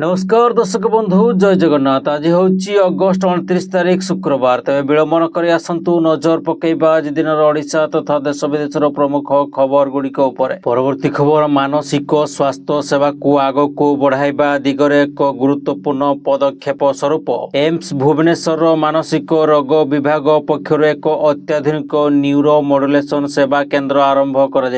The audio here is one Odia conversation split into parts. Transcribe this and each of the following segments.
नमस्कार दर्शक बंधु जय जगन्नाथ। आज हूँ अगस्ट 29 तारीख शुक्रवार। तेज विलंबन कर आसतु नजर पकेबा आज दिन ओडिशा तथा देश विदेशर प्रमुख खबर गुड़िक परवर्ती खबर मानसिक स्वास्थ्य सेवा को आग को बढ़ाइबा दिगरे एक गुरुत्वपूर्ण पदक्षेप स्वरूप एम्स भुवनेश्वर मानसिक रोग विभाग पक्षर एक अत्याधुनिक न्यूरो मॉड्यूलेशन सेवा केन्द्र आरंभ कर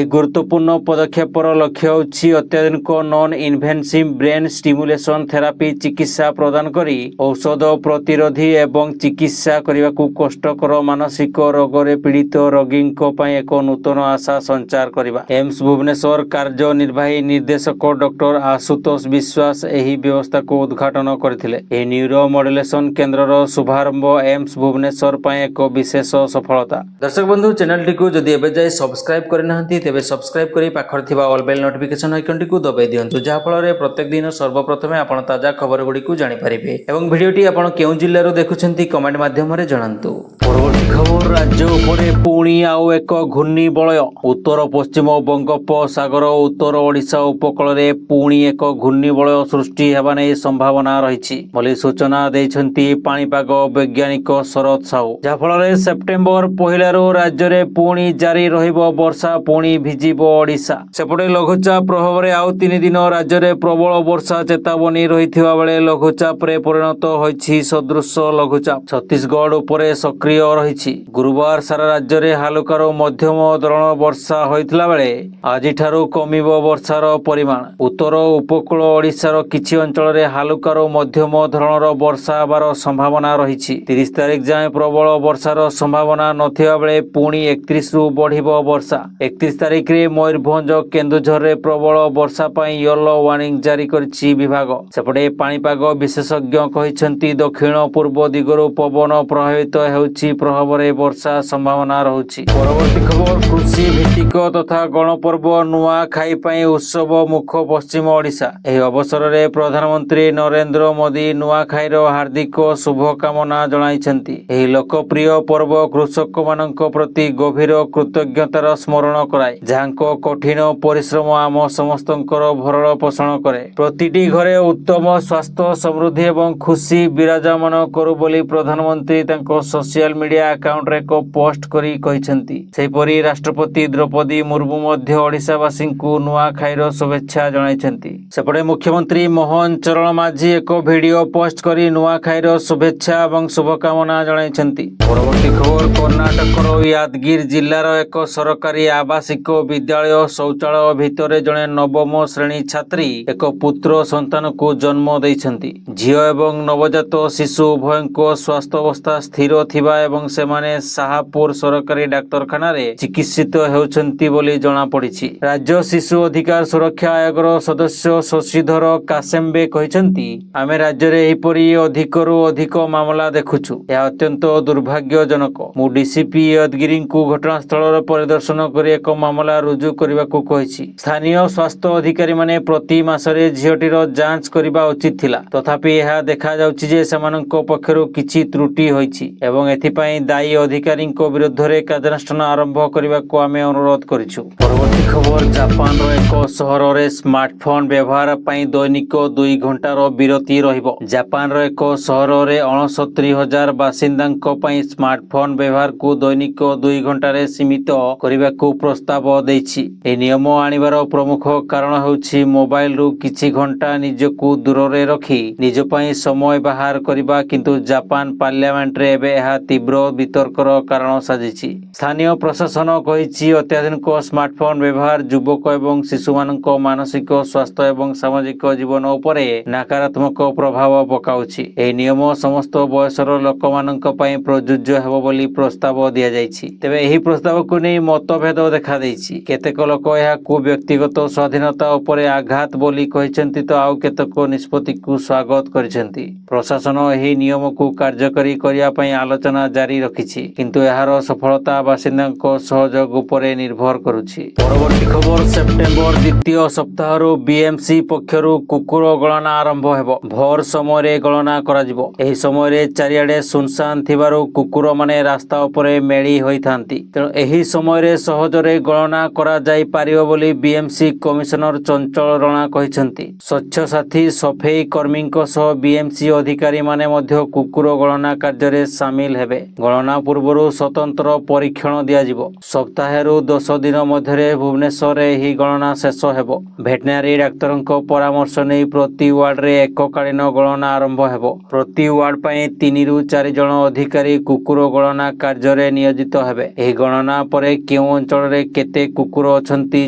गुरुत्वपूर्ण पदक्षेपर लक्ष्य होछि अत्याधुनिक non invasive brain stimulation therapy चिकित्सा प्रदान करी औषध प्रतिरोधी एवं चिकित्सा करने को कष्टकर मानसिक रोगरे पीड़ित रोगी एक नूतन आशा संचार करने एम्स भुवनेश्वर कार्यनिर्वाही निर्देशक डॉक्टर आशुतोष विश्वास एही व्यवस्था को उद्घाटन करथिले। न्यूरो मॉड्यूलेशन केन्द्र शुभारंभ एम्स भुवनेश्वर एक विशेष सफलता। दर्शक बंधु चैनल टी को जदि एबे जाय सब्सक्राइब करना तेबे सब्सक्राइब करी पाखर थिबा ऑल बेल नोटिफिकेशन आइकन टी को दबाई दियंतु जहा फल प्रत्येक दिन सर्वप्रथमे आपण ताजा खबर गुडी को जानि परिबे एवं भिडियोटी आपण केउ जिल्ला रो देखुछंती कमेंट माध्यम रे जणांतु। परवर्ती खबर राज्य उपरे पुणी आउ एक घूर्णी बलय उत्तर पश्चिम बंगोपसागर उत्तर ओडिशा उपकूल रे पुणी एक घूर्णी बलय सृष्टि हेबा नै संभावना रहिछि बोली सूचना दैछंती पाणीपाग वैज्ञानिक शरद साहू। जहा फल सेप्टेम्बर पहिला रो राज्य रे पुणी जारी रहिबो वर्षा पुणी भिजिबो ओडिशा। सेपटे लघुचाप प्रभाव रे आउ 3 दिन राज्य रे प्रबल वर्षा चेतावनी रहिथिबा बेले लघुचाप रे परिणत होइछि सदृश लघुचाप छत्तीसगढ़ उपरे सक्रिय रहिछि। गुरुवार सारा राज्य रे हालुकारो मध्यम धरण वर्षा होइथिला बेले आजि ठारू कमिबो वर्षार परिमाण। उत्तर उपकूल ओडिशार किछि अंचल रे हालुकारो मध्यम धरणर वर्षा हेबार संभावना रहिछि। 30 तारिख जाय प्रबल वर्षार संभावना नथिबा बेले पुणी 31 रु बढ़िबो वर्षा। 31 तारिख रे मयूरभंज केन्दुझर रे प्रबल वर्षा पई येलो वार्निंग जारी करछि विभाग। सेपटे पाणीपाग विशेषज्ञ कहिसंती दक्षिण पूर्व दिगरु पवन प्रभावित हेउछि प्रभाव रे वर्षा संभावना रहुछि। परवर्ती खबर कृषि भित्तिक तथा गणपर्व नुआ खाई पई उत्सव मुख पश्चिम ओडिशा। एही अवसर रे प्रधानमंत्री नरेंद्र मोदी नुआ खाईर हार्दिक शुभकामना जणाइछंती। एही लोकप्रिय पर्व कृषक मानक प्रति गभीर कृतज्ञतार स्मरण कराए जाहांको कठिन परिश्रम आम समस्तंकर भरण पोषण करे। प्रतिटी घरे उत्तम स्वास्थ्य समृद्धि एवं खुशी विराजमान करू बोली प्रधानमंत्री तांको सोशल मीडिया अकाउंट रे को पोस्ट करी कहिसंती। सेहिपरि राष्ट्रपति द्रौपदी मुर्मू मध्य ओडिशावासी को नुआ खाईर शुभेच्छा जणाइछंती। सेपटे मुख्यमंत्री मोहन चरण माझी एक वीडियो पोस्ट करी नुआ खाईर शुभेच्छा एवं शुभकामना जणाइछंती। परवर्ती खबर कर्णाटकर यादगिर जिल्लार एक सरकारी आवासिक विद्यालय शौचालय भितरे जणे नवम श्रेणी छात्री एक पुत्र संतान को जन्म देइछंती। झियो एवं नवजात शिशु उभयंको स्वास्थ्य अवस्था स्थिर थिबा एवं सेमाने साहापुर सरकारी डाक्तरखाना रे चिकित्सित हेउछंती बोली जणा पड़िछि। राज्य शिशु अधिकार सुरक्षा आयोगर सदस्य शशिधर कासेम्बे कहिसंती आमे राज्य रे एहिपरि अधिकरु अधिक मामला देखुछु। यह अत्यंत दुर्भाग्यजनक। मु डीसीपी यादगिरी को घटनास्थल रे परिदर्शन करी एक मामला रुजु करबाकू कहिछि। स्थानीय स्वास्थ्य अधिकारी माने प्रति मासरे झियोटीर जांच करबा उचित थिला तथापि यह देखा जाउछि जे सेमानंको पक्षरु किछि त्रुटि होइछि एवं एथिपई दायी अधिकारींको विरुद्ध रे कार्यानुष्ठान आरंभ करबाकू आमे अनुरोध करिछु। परवर्ती खबर जापान रो एक शहर रे स्मार्टफोन व्यवहार पई दैनिक 2 घंटार विरति रहिबो। जापान रो एक शहर रे 69,000 बासिंदांको पई स्मार्टफोन व्यवहार को दैनिक 2 घंटा रे सीमित करबाकू प्रस्ताव दैछि। ए नियम आनिबार प्रमुख कारण होछि मोबाइल रु किछि घंटा निजको दूर रे रखी निज पई समय बाहर करबा किंतु जापान पार्लियामेंट रे एबे यह तीव्र वितर्कर कारण साजिछि। स्थानीय प्रशासन कहिछि अत्याधुनिक स्मार्टफोन व्यवहार युवक एवं शिशु मानक मानसिक स्वास्थ्य एवं सामाजिक जीवन उपरे नकारात्मक प्रभाव पकाउछि। ए नियम समस्त बयसर लोक मानक पई प्रयोज्य हेबो बोली प्रस्ताव दिया जाइछि। तबे एही प्रस्ताव को नै मतभेद देखा दैछि। केतेक लोक यह को व्यक्तिगत स्वाधीनता उपरे आघात बोली कहिसंती तो आउ केतेक निष्पत्ति को स्वागत करिसंती। प्रशासन एही नियम को कार्यकारी करिया पई आलोचना जारी रखिछि किंतु एहार सफलता बासिंदांको सहयोग उपरे निर्भर करुछि। परवर्ती खबर सेप्टेम्बर द्वितीय सप्ताह बीएमसी पक्षरु कुकुर गणना आरंभ हेबो। भोर समय रे गणना कराजिबो। एही समय रे चारियाडे सुनसान थिबारु कुकुर माने रास्ता उपरे मेळी होइथांती तेणु एही समय रे सहजरे गणना करा जाई पारिबो बोली बीएमसी कमिशनर चंचल रणा कहिसंती। ସ୍ୱଚ୍ଛ ସାଥୀ ସଫେଇ କର୍ମୀଙ୍କ ସହ ବିଏମ୍ସି ଅଧିକାରୀମାନେ ମଧ୍ୟ କୁକୁର ଗଣନା କାର୍ଯ୍ୟରେ ସାମିଲ ହେବେ। ଗଣନା ପୂର୍ବରୁ ସ୍ୱତନ୍ତ୍ର ପରୀକ୍ଷଣ ଦିଆଯିବ। ସପ୍ତାହେରୁ 10 ଦିନ ମଧ୍ୟରେ ଭୁବନେଶ୍ୱରରେ ଏହି ଗଣନା ଶେଷ ହେବ। ଭେଟେନାରୀ ଡାକ୍ତରଙ୍କ ପରାମର୍ଶ ନେଇ ପ୍ରତି ୱାର୍ଡରେ ଏକକାଳୀନ ଗଣନା ଆରମ୍ଭ ହେବ। ପ୍ରତି ୱାର୍ଡ ପାଇଁ 3 ରୁ 4 ଜଣ ଅଧିକାରୀ କୁକୁର ଗଣନା କାର୍ଯ୍ୟରେ ନିୟୋଜିତ ହେବେ। ଏହି ଗଣନା ପରେ କେଉଁ ଅଞ୍ଚଳରେ କେତେ କୁକୁର ଅଛନ୍ତି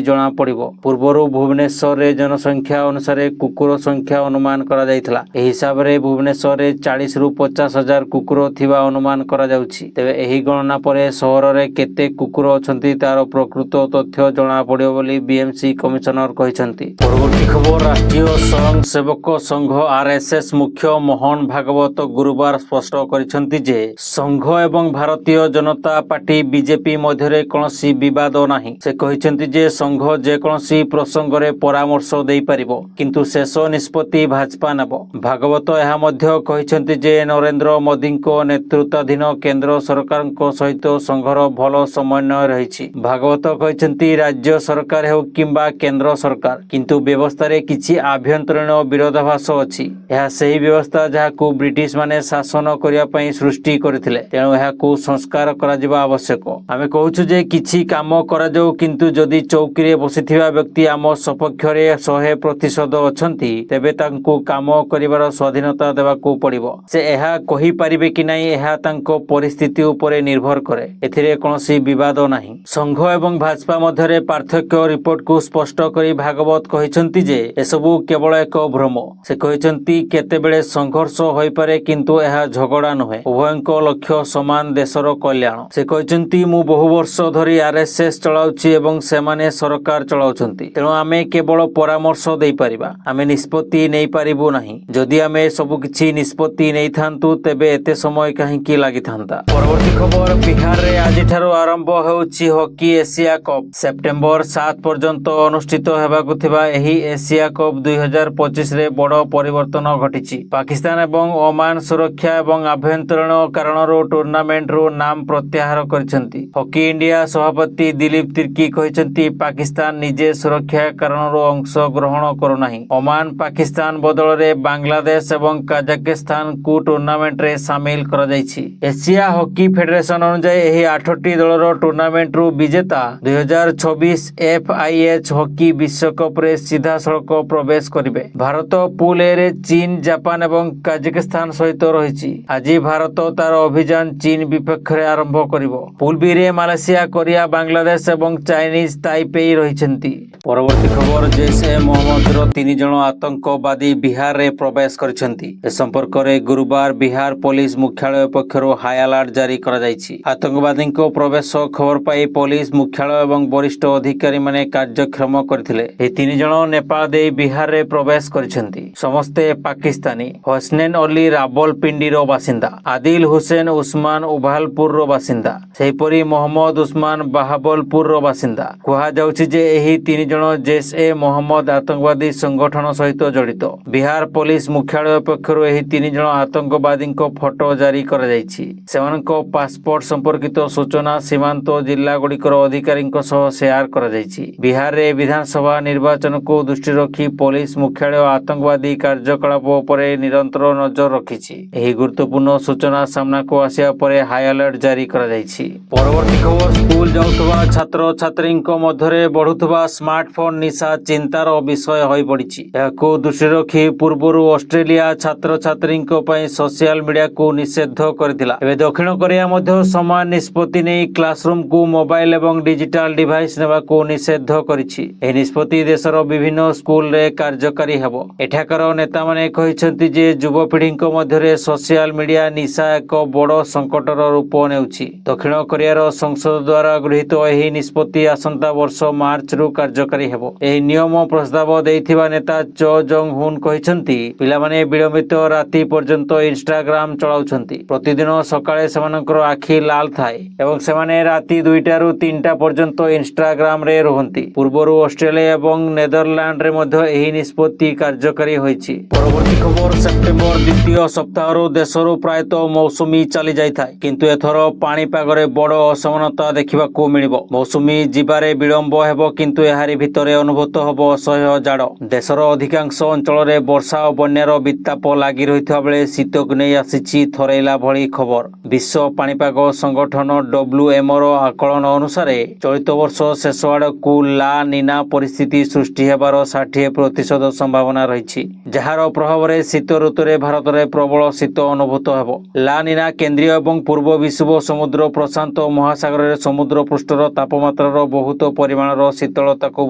ଜଣାପଡ଼ିବ। ପୂର୍ବରୁ ଭୁବନେଶ୍ୱରରେ ଜନସଂଖ୍ୟା ଅନୁସାରେ କୁକୁର ସଂଖ୍ୟା ଅନୁମାନ କରାଯାଇଥିଲା। ଏହି ହିସାବରେ ଭୁବନେଶ୍ୱରରେ 40 ରୁ 50 ହଜାର କୁକୁର ଥିବା ଅନୁମାନ କରାଯାଉଛି। ତେବେ ଏହି ଗଣନା ପରେ ସହରରେ କେତେ କୁକୁର ଅଛନ୍ତି ତାର ପ୍ରକୃତ ତଥ୍ୟ ଜଣାପଡ଼ିବ ବୋଲି ବିଏମ୍ସି କମିଶନର କହିଛନ୍ତି। ପରବର୍ତ୍ତୀ ଖବର, ରାଷ୍ଟ୍ରୀୟ ସ୍ୱୟଂସେବକ ସଂଘ ଆର୍ଏସ୍ଏସ୍ ମୁଖ୍ୟ ମୋହନ ଭାଗବତ ଗୁରୁବାର ସ୍ପଷ୍ଟ କରିଛନ୍ତି ଯେ ସଂଘ ଏବଂ ଭାରତୀୟ ଜନତା ପାର୍ଟି ବିଜେପି ମଧ୍ୟରେ କୌଣସି ବିବାଦ ନାହିଁ। ସେ କହିଛନ୍ତି ଯେ ସଂଘ ଯେକୌଣସି ପ୍ରସଙ୍ଗରେ ପରାମର୍ଶ ଦେଇପାରିବ, କିନ୍ତୁ ଶେଷ ନିଷ୍ପତ୍ତି ଭାଜପା ନେବ। ଭାଗବତ ଏହା ମଧ୍ୟ କହିଛନ୍ତି ଯେ ନରେନ୍ଦ୍ର ମୋଦିଙ୍କ ନେତୃତ୍ୱାଧୀନ କେନ୍ଦ୍ର ସରକାରଙ୍କ ସହିତ ସଂଘର ଭଲ ସମନ୍ୱୟ ରହିଛି। ଭାଗବତ କହିଛନ୍ତି ରାଜ୍ୟ ସରକାର ହେଉ କିମ୍ବା କେନ୍ଦ୍ର ସରକାର, କିନ୍ତୁ ବ୍ୟବସ୍ଥାରେ କିଛି ଆଭ୍ୟନ୍ତରୀଣ ବିରୋଧାଭାସ ଅଛି। ଏହା ସେହି ବ୍ୟବସ୍ଥା ଯାହାକୁ ବ୍ରିଟିଶମାନେ ଶାସନ କରିବା ପାଇଁ ସୃଷ୍ଟି କରିଥିଲେ, ତେଣୁ ଏହାକୁ ସଂସ୍କାର କରାଯିବା ଆବଶ୍ୟକ। ଆମେ କହୁଛୁ ଯେ କିଛି କାମ କରାଯାଉ, କିନ୍ତୁ ଯଦି ଚୌକିରେ ବସିଥିବା ବ୍ୟକ୍ତି ଆମ ସପକ୍ଷରେ 100% ଅଛନ୍ତି, ତେବେ ତାଙ୍କୁ କାମ କରିବାର ସ୍ୱାଧୀନତା ଦେବାକୁ ପଡ଼ିବ। ସେ ଏହା କହିପାରିବେ କି ନାହିଁ ଏହା ତାଙ୍କ ପରିସ୍ଥିତି ଉପରେ ନିର୍ଭର କରେ। ଏଥିରେ କୌଣସି ବିବାଦ ନାହିଁ। ସଂଘ ଏବଂ ଭାଜପା ମଧ୍ୟରେ ପାର୍ଥକ୍ୟ ରିପୋର୍ଟକୁ ସ୍ପଷ୍ଟ କରି ଭାଗବତ କହିଛନ୍ତି ଯେ ଏସବୁ କେବଳ ଏକ ଭ୍ରମ। ସେ କହିଛନ୍ତି କେତେବେଳେ ସଂଘର୍ଷ ହୋଇପାରେ, କିନ୍ତୁ ଏହା ଝଗଡ଼ା ନୁହେଁ। ଉଭୟଙ୍କ ଲକ୍ଷ୍ୟ ସମାନ, ଦେଶର କଲ୍ୟାଣ। ସେ କହିଛନ୍ତି ମୁଁ ବହୁ ବର୍ଷ ଧରି ଆର୍ଏସ୍ଏସ୍ ଚଳାଉଛି ଏବଂ ସେମାନେ ସରକାର ଚଳାଉଛନ୍ତି। ତେଣୁ ଆମେ କେବଳ ପରାମର୍ଶ ଦେଇପାରିବା, ଆମେ ନିଷ୍ପତ୍ତି ନେଇପାରିବୁ ନାହିଁ। ଯଦି ଆମେ ସବୁକିଛି ନିଷ୍ପତ୍ତି ନେଇଥାନ୍ତୁ ତେବେ ଏତେ ସମୟ କାହିଁକି ଲାଗିଥାନ୍ତା। ପରବର୍ତ୍ତୀ ଖବର, ବିହାରରେ ଆଜିଠାରୁ ଆରମ୍ଭ ହେଉଛି ହକି ଏସିଆ କପ୍। ସେପ୍ଟେମ୍ବର 7 ପର୍ଯ୍ୟନ୍ତ ଅନୁଷ୍ଠିତ ହେବାକୁ ଥିବା ଏହି ଏସିଆ କପ୍ 2025ରେ ବଡ଼ ପରିବର୍ତ୍ତନ ଘଟିଛି। ପାକିସ୍ତାନ ଏବଂ ଓମାନ ସୁରକ୍ଷା ଏବଂ ଆଭ୍ୟନ୍ତରୀଣ କାରଣରୁ ଟୁର୍ଣ୍ଣାମେଣ୍ଟରୁ ନାମ ପ୍ରତ୍ୟାହାର କରିଛନ୍ତି। ହକି ଇଣ୍ଡିଆ ସଭାପତି ଦିଲ୍ଲୀପ ତିର୍କି କହିଛନ୍ତି ପାକିସ୍ତାନ ନିଜେ ସୁରକ୍ଷା କାରଣରୁ ଅଂଶଗ୍ରହଣ କରୁନାହିଁ। ଓମାନ ପାକିସ୍ତାନ ବଦଳରେ ବାଂଲାଦେଶ ଏବଂ କାଜାଖସ୍ତାନକୁ ଟୁର୍ଣ୍ଣାମେଣ୍ଟରେ ସାମିଲ କରାଯାଇଛି। ଏସିଆ ହକି ଫେଡେରେସନ ଅନୁଯାୟୀ ଏହି 8ଟି ଦଳର ଟୁର୍ଣ୍ଣାମେଣ୍ଟରୁ ବିଜେତା 2026 FIH ହକି ବିଶ୍ୱକପରେ ସିଧାସଳଖ ପ୍ରବେଶ କରିବେ। ଭାରତ ପୁଲ ଏରେ ଚୀନ, ଜାପାନ ଏବଂ କାଜାଖସ୍ତାନ ସହିତ ରହିଛି। ଆଜି ଭାରତ ତାର ଅଭିଯାନ ଚୀନ ବିପକ୍ଷରେ ଆରମ୍ଭ କରିବ। ପୁଲ ବିରେ ମାଲେସିଆ, କୋରିଆ, ବାଂଲାଦେଶ ଏବଂ ଚାଇନିଜ ତାଇପେଇ ରହିଛନ୍ତି। ପରବର୍ତ୍ତୀ ଖବର, ଜୈଶ-ଏ ମହମ୍ମଦର 3 ଜଣ ଆତଙ୍କବାଦୀ ବିହାରରେ ପ୍ରବେଶ କରିଛନ୍ତି। ଏ ସମ୍ପର୍କରେ ଗୁରୁବାର ବିହାର ପୋଲିସ ମୁଖ୍ୟାଳୟ ପକ୍ଷରୁ ହାଇ ଆଲର୍ଟ ଜାରି କରାଯାଇଛି। ଆତଙ୍କବାଦୀଙ୍କ ପ୍ରବେଶ ଖବର ପାଇ ପୋଲିସ ମୁଖ୍ୟାଳୟ ଏବଂ ବରିଷ୍ଠ ଅଧିକାରୀମାନେ କାର୍ଯ୍ୟକ୍ଷମ କରିଥିଲେ। ଏହି 3 ଜଣ ନେପାଳ ଦେଇ ବିହାରରେ ପ୍ରବେଶ କରିଛନ୍ତି। ସମସ୍ତେ ପାକିସ୍ତାନୀ। ହସନେନ ଅଲି ରାବଲପିଣ୍ଡିର ବାସିନ୍ଦା, ଆଦିଲ ହୁସେନ ଉସମାନ ଉଭାଲପୁରର ବାସିନ୍ଦା, ସେହିପରି ମହମ୍ମଦ ଉସମାନ ବାହାବଲପୁରର ବାସିନ୍ଦା। କୁହାଯାଉଛି ଯେ ଏହି 3 ଜଣ ଜୈଶ-ଏ ମହମ୍ମଦ ଆତଙ୍କବାଦୀ ସଂଗଠନ ସହିତ ଜଡ଼ିତ। ବିହାର ପୋଲିସ ମୁଖ୍ୟାଳୟ ପକ୍ଷରୁ ଏହି 3 ଜଣ ଆତଙ୍କବାଦୀଙ୍କ ଫଟୋ ଜାରି କରାଯାଇଛି। ସେମାନଙ୍କ ପାସପୋର୍ଟ ସମ୍ପର୍କିତ ସୂଚନା ସୀମାନ୍ତ ଜିଲ୍ଲାଗୁଡ଼ିକର ଅଧିକାରୀଙ୍କ ସହ ସେୟାର କରାଯାଇଛି। ବିହାରରେ ବିଧାନସଭା ନିର୍ବାଚନକୁ ଦୃଷ୍ଟିରେ ରଖି ପୋଲିସ ମୁଖ୍ୟାଳୟ ଆତଙ୍କବାଦୀ କାର୍ଯ୍ୟକଳାପ ଉପରେ ନିରନ୍ତର ନଜର ରଖିଛି। ଏହି ଗୁରୁତ୍ୱପୂର୍ଣ୍ଣ ସୂଚନା ସାମ୍ନାକୁ ଆସିବା ପରେ ହାଇ ଆଲର୍ଟ ଜାରି କରାଯାଇଛି। ପରବର୍ତ୍ତୀ ଖବର, ସ୍କୁଲ ଯାଉଥିବା ଛାତ୍ରଛାତ୍ରୀଙ୍କ ମଧ୍ୟରେ ବଢୁଥିବା ସ୍ମାର୍ଟଫୋନ ନିଶା ଚିନ୍ତାର ବିଷୟ ହୋଇପଡ଼ିଛି। ଏହାକୁ ଦୃଷ୍ଟିରେ ରଖି ପୂର୍ବରୁ ଅଷ୍ଟ୍ରେଲିଆ ଛାତ୍ରଛାତ୍ରୀଙ୍କ ପାଇଁ ସୋସିଆଲ ମିଡିଆକୁ ନିଷେଧ କରିଥିଲା। ଏବେ ଦକ୍ଷିଣ କୋରିଆ ମଧ୍ୟ ସମାନ ନିଷ୍ପତ୍ତି ନେଇ କ୍ଲାସରୁମକୁ ମୋବାଇଲ ଏବଂ ଡିଜିଟାଲ ଡିଭାଇସ ନେବାକୁ ନିଷେଧ କରିଛି। ଏହି ନିଷ୍ପତ୍ତି ଦେଶର ବିଭିନ୍ନ ସ୍କୁଲରେ କାର୍ଯ୍ୟକାରୀ ହେବ। ଏଠାକାର ନେତାମାନେ କହିଛନ୍ତି ଯେ ଯୁବପିଢ଼ିଙ୍କ ମଧ୍ୟରେ ସୋସିଆଲ ମିଡିଆ ନିଶା ଏକ ବଡ଼ ସଂକଟର ରୂପ ନେଉଛି। ଦକ୍ଷିଣ କୋରିଆର ସଂସଦ ଦ୍ୱାରା ଗୃହୀତ ଏହି ନିଷ୍ପତ୍ତି ଆସନ୍ତା ବର୍ଷ ମାର୍ଚ୍ଚରୁ କାର୍ଯ୍ୟକାରୀ ହେବ। ଏହି ନିୟମ ପ୍ରସ୍ତାବ ଦେଇଥିବା ନେତା ଚୋ ଜଙ୍ଗ ହୁନ୍ କହିଛନ୍ତି ପିଲାମାନେ ବିଳମ୍ବିତ ରାତି ପର୍ଯ୍ୟନ୍ତ ଇନଷ୍ଟାଗ୍ରାମ ଚଳାଉଛନ୍ତି। ପ୍ରତିଦିନ ସକାଳେ ସେମାନଙ୍କର ଆଖି ଲାଲ ଥାଏ ଏବଂ ସେମାନେ ରାତି 2ଟାରୁ 3ଟା ପର୍ଯ୍ୟନ୍ତ ଇନଷ୍ଟାଗ୍ରାମରେ ରୁହନ୍ତି। ପୂର୍ବରୁ ଅଷ୍ଟ୍ରେଲିଆ ଏବଂ ନେଦରଲ୍ୟାଣ୍ଡରେ ମଧ୍ୟ ଏହି ନିଷ୍ପତ୍ତି କାର୍ଯ୍ୟକାରୀ ହୋଇଛି। ପରବର୍ତ୍ତୀ ଖବର, ସେପ୍ଟେମ୍ବର ଦ୍ୱିତୀୟ ସପ୍ତାହରୁ ଦେଶରୁ ପ୍ରାୟତଃ ମୌସୁମୀ ଚାଲି ଯାଇଥାଏ, କିନ୍ତୁ ଏଥର ପାଣିପାଗରେ ବଡ଼ ଅସମାନତା ଦେଖିବାକୁ ମିଳିବ। ମୌସୁମୀ ଯିବାରେ ବିଳମ୍ବ ହେବ, କିନ୍ତୁ ଏହାରି ଭିତରେ ଅନୁଭୂତ ହେବ ଅସହ୍ୟ ଜାଡ଼। ଦେଶ ଦେଶର ଅଧିକାଂଶ ଅଞ୍ଚଳରେ ବର୍ଷା ଓ ବନ୍ୟାର ବିତ୍ତାପ ଲାଗି ରହିଥିବା ବେଳେ ଶୀତକୁ ନେଇ ଆସିଛି ଥରେଇଲା ଭଳି ଖବର। ବିଶ୍ୱ ପାଣିପାଗ ସଂଗଠନ WMOର ଆକଳନ ଅନୁସାରେ ଚଳିତ ବର୍ଷ ଶେଷ ଆଡ଼କୁ ଲା ନିନା ପରିସ୍ଥିତି ସୃଷ୍ଟି ହେବାର 60% ସମ୍ଭାବନା ରହିଛି, ଯାହାର ପ୍ରଭାବରେ ଶୀତ ଋତୁରେ ଭାରତରେ ପ୍ରବଳ ଶୀତ ଅନୁଭୂତ ହେବ। ଲା ନିନା କେନ୍ଦ୍ରୀୟ ଏବଂ ପୂର୍ବ ବିଷୁବ ସମୁଦ୍ର ପ୍ରଶାନ୍ତ ମହାସାଗରରେ ସମୁଦ୍ର ପୃଷ୍ଠର ତାପମାତ୍ରାର ବହୁତ ପରିମାଣର ଶୀତଳତାକୁ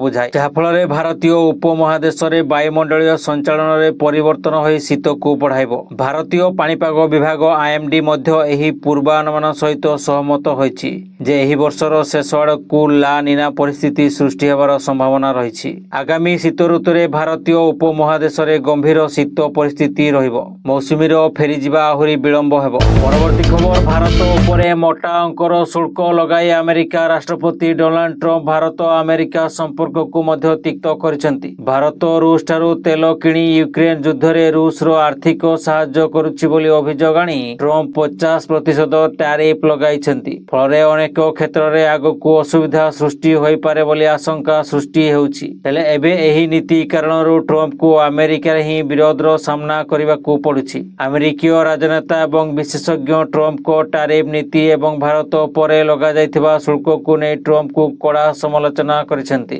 ବୁଝାଏ, ଯାହାଫଳରେ ଭାରତୀୟ ଉପମହାଦେଶରେ ବାୟୁମଣ୍ଡଳୀୟ ସଞ୍ଚାଳନରେ ପରିବର୍ତ୍ତନ ହୋଇ ଶୀତକୁ ବଢ଼ାଇବ। ଭାରତୀୟ ପାଣିପାଗ ବିଭାଗ IMD ମଧ୍ୟ ଏହି ପୂର୍ବାନୁମାନ ସହିତ ସହମତ ହୋଇଛି ଯେ ଏହି ବର୍ଷର ଶେଷ ଆଡ଼କୁ ଲା ନିନା ପରିସ୍ଥିତି ସୃଷ୍ଟି ହେବାର ସମ୍ଭାବନା ରହିଛି। ଆଗାମୀ ଶୀତ ଋତୁରେ ଭାରତୀୟ ଉପମହାଦେଶରେ ଗମ୍ଭୀର ଶୀତ ପରିସ୍ଥିତି ରହିବ। ମୌସୁମୀର ଫେରିଯିବା ଆହୁରି ବିଳମ୍ବ ହେବ। ପରବର୍ତ୍ତୀ ଖବର, ଭାରତ ଉପରେ ମୋଟା ଅଙ୍କର ଶୁଳ୍କ ଲଗାଇ ଆମେରିକା ରାଷ୍ଟ୍ରପତି ଡୋନାଲ୍ଡ ଟ୍ରମ୍ପ ଭାରତ ଆମେରିକା ସମ୍ପର୍କକୁ ମଧ୍ୟ ତିକ୍ତ କରିଛନ୍ତି। ଭାରତ ରୁଷଠାରୁ ତେଲ କିଣି ୟୁକ୍ରେନ ଯୁଦ୍ଧରେ ରୁଷର ଆର୍ଥିକ ସାହାଯ୍ୟ କରୁଛି ବୋଲି ଅଭିଯୋଗ ଆଣି ଟ୍ରମ୍ପ 50% ଟ୍ୟାରିଫ ଲଗାଇଛନ୍ତି। ଫଳରେ ଅନେକ କ୍ଷେତ୍ରରେ ଆଗକୁ ଅସୁବିଧା ସୃଷ୍ଟି ହୋଇପାରେ ବୋଲି ଆଶଙ୍କା ସୃଷ୍ଟି ହେଉଛି। ହେଲେ ଏବେ ଏହି ନୀତି କାରଣରୁ ଟ୍ରମ୍ପଙ୍କୁ ଆମେରିକାରେ ହିଁ ବିରୋଧର ସାମ୍ନା କରିବାକୁ ପଡୁଛି। ଆମେରିକୀୟ ରାଜନେତା ଏବଂ ବିଶେଷଜ୍ଞ ଟ୍ରମ୍ପଙ୍କ ଟ୍ୟାରିଫ ନୀତି ଏବଂ ଭାରତ ଉପରେ ଲଗାଯାଇଥିବା ଶୁଳ୍କକୁ ନେଇ ଟ୍ରମ୍ପଙ୍କୁ କଡ଼ା ସମାଲୋଚନା କରିଛନ୍ତି।